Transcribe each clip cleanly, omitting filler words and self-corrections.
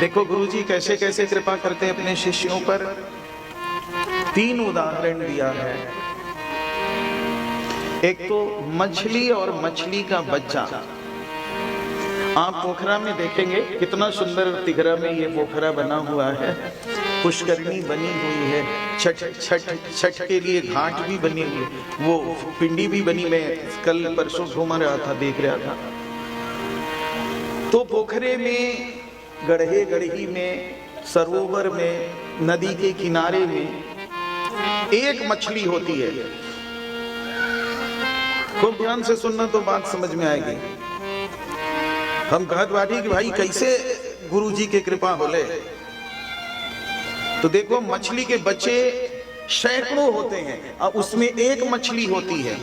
देखो गुरुजी कैसे कैसे कृपा करते अपने शिष्यों पर। 3 उदाहरण दिया है। एक तो मछली और मछली का बच्चा। आप पोखरा में देखेंगे कितना सुंदर तिघरा में ये पोखरा बना हुआ है, पुष्करणी बनी हुई है, छठ के लिए घाट भी बनी हुई, वो पिंडी भी बनी। मैं कल परसों घूम रहा था, देख रहा था। तो पोखरे में, गढ़े गढ़ी में, सरोवर में, नदी के किनारे में एक मछली होती है। खूब ध्यान से सुनना तो बात समझ में आएगी। हम कहत बाटी कि भाई कैसे गुरुजी के कृपा होले। तो देखो मछली के बच्चे सैकड़ों होते हैं और उसमें एक मछली होती है।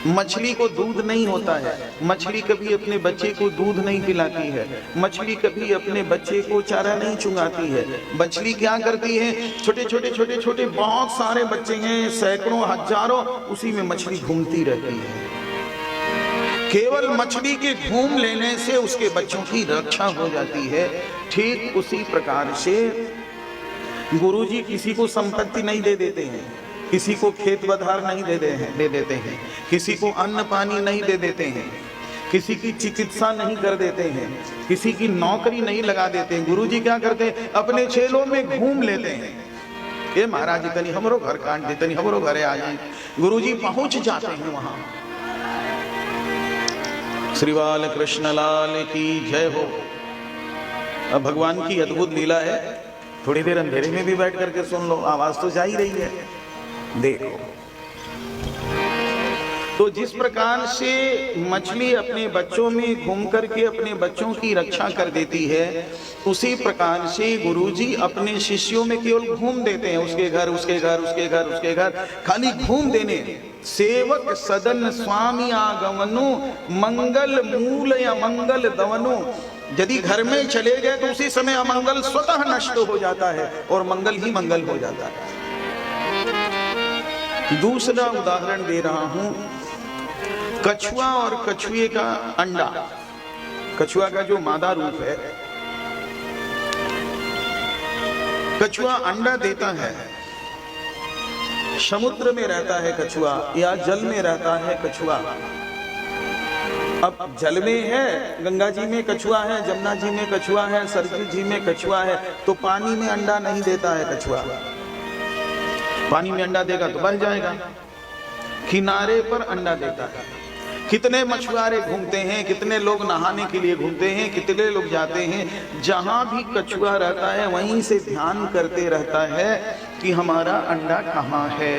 मछली को दूध नहीं होता है, मछली कभी अपने बच्चे को दूध नहीं पिलाती है, मछली कभी अपने बच्चे को चारा नहीं चुंगाती है। मछली क्या करती है, छोटे छोटे छोटे छोटे बहुत सारे बच्चे हैं, सैकड़ों हजारों, उसी में मछली घूमती रहती है। केवल मछली के घूम लेने से उसके बच्चों की रक्षा हो जाती है। ठीक उसी प्रकार से गुरुजी किसी को संपत्ति नहीं दे देते हैं, किसी को खेत बधार नहीं दे देते हैं, किसी को अन्न पानी नहीं दे देते हैं, किसी की चिकित्सा नहीं कर देते हैं, किसी की नौकरी नहीं लगा देते हैं। गुरुजी क्या करते हैं, अपने चेलों में घूम लेते हैं। ये महाराज इतनी हमरो घर काट देते, नहीं हमरो घरे आ जाए। गुरुजी पहुंच जाते हैं वहां। श्री बाल कृष्ण लाल की जय हो। अब भगवान की अद्भुत लीला है। थोड़ी देर अंधेरे में भी बैठ करके सुन लो, आवाज तो जा ही रही है। देखो तो जिस प्रकार से मछली अपने बच्चों में घूम करके अपने बच्चों की रक्षा कर देती है, उसी प्रकार से गुरुजी अपने शिष्यों में केवल घूम देते हैं। उसके घर उसके घर उसके घर उसके घर, खाली घूम देने। सेवक सदन स्वामी आगमनु, मंगल मूल या मंगल दवनु। यदि घर में चले गए तो उसी समय अमंगल स्वतः नष्ट हो जाता है और मंगल ही मंगल हो जाता है। दूसरा उदाहरण दे रहा हूं, कछुआ और कछुए का अंडा। कछुआ का जो मादा रूप है, कछुआ अंडा देता है। समुद्र में रहता है कछुआ या जल में रहता है कछुआ। अब जल में है, गंगा जी में कछुआ है, जमुना जी में कछुआ है, सरजू जी में कछुआ है, तो पानी में अंडा नहीं देता है कछुआ। पानी में अंडा देगा तो बह जाएगा, किनारे पर अंडा देता है। कितने मछुआरे घूमते हैं, कितने लोग नहाने के लिए घूमते हैं, कितने लोग जाते हैं, जहां भी कछुआ रहता है वहीं से ध्यान करते रहता है कि हमारा अंडा कहाँ है।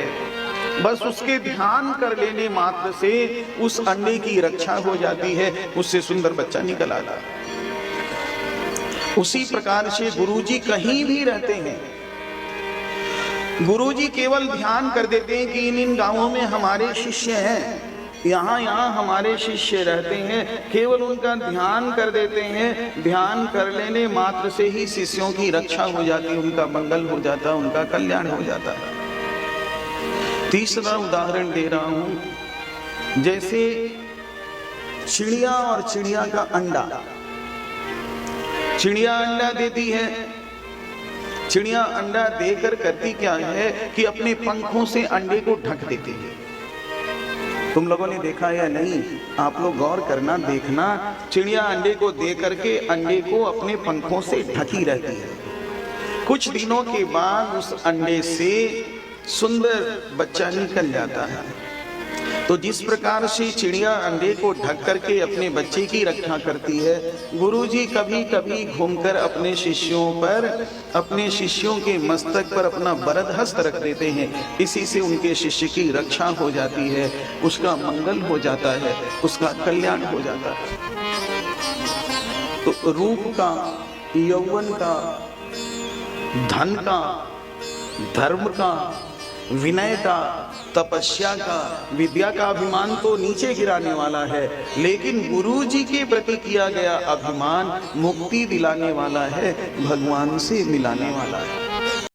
बस उसके ध्यान कर लेने मात्र से उस अंडे की रक्षा हो जाती है, उससे सुंदर बच्चा निकल आता है। उसी प्रकार से गुरुजी कहीं भी रहते हैं, गुरुजी केवल ध्यान कर देते हैं कि इन गांवों में हमारे शिष्य हैं, यहाँ यहाँ हमारे शिष्य रहते हैं। केवल उनका ध्यान कर देते हैं। ध्यान कर लेने मात्र से ही शिष्यों की रक्षा हो जाती है, उनका मंगल हो जाता है, उनका कल्याण हो जाता है। तीसरा उदाहरण दे रहा हूं, जैसे चिड़िया और चिड़िया का अंडा। चिड़िया अंडा देती है। चिड़िया अंडा देकर करती क्या है कि अपने पंखों से अंडे को ढक देती है। तुम लोगों ने देखा या नहीं, आप लोग गौर करना, देखना, चिड़िया अंडे को दे करके अंडे को अपने पंखों से ढकी रहती है। कुछ दिनों के बाद उस अंडे से सुंदर बच्चा निकल जाता है। तो जिस प्रकार से चिड़िया अंडे को ढक करके अपने बच्चे की रक्षा करती है, गुरुजी कभी कभी घूमकर अपने शिष्यों पर, अपने शिष्यों के मस्तक पर अपना वरद हस्त रख देते हैं। इसी से उनके शिष्य की रक्षा हो जाती है, उसका मंगल हो जाता है, उसका कल्याण हो जाता है। तो रूप का, यौवन का, धन का, धर्म का, विनय का, तपस्या का, विद्या का अभिमान तो नीचे गिराने वाला है, लेकिन गुरुजी के प्रति किया गया अभिमान मुक्ति दिलाने वाला है, भगवान से मिलाने वाला है।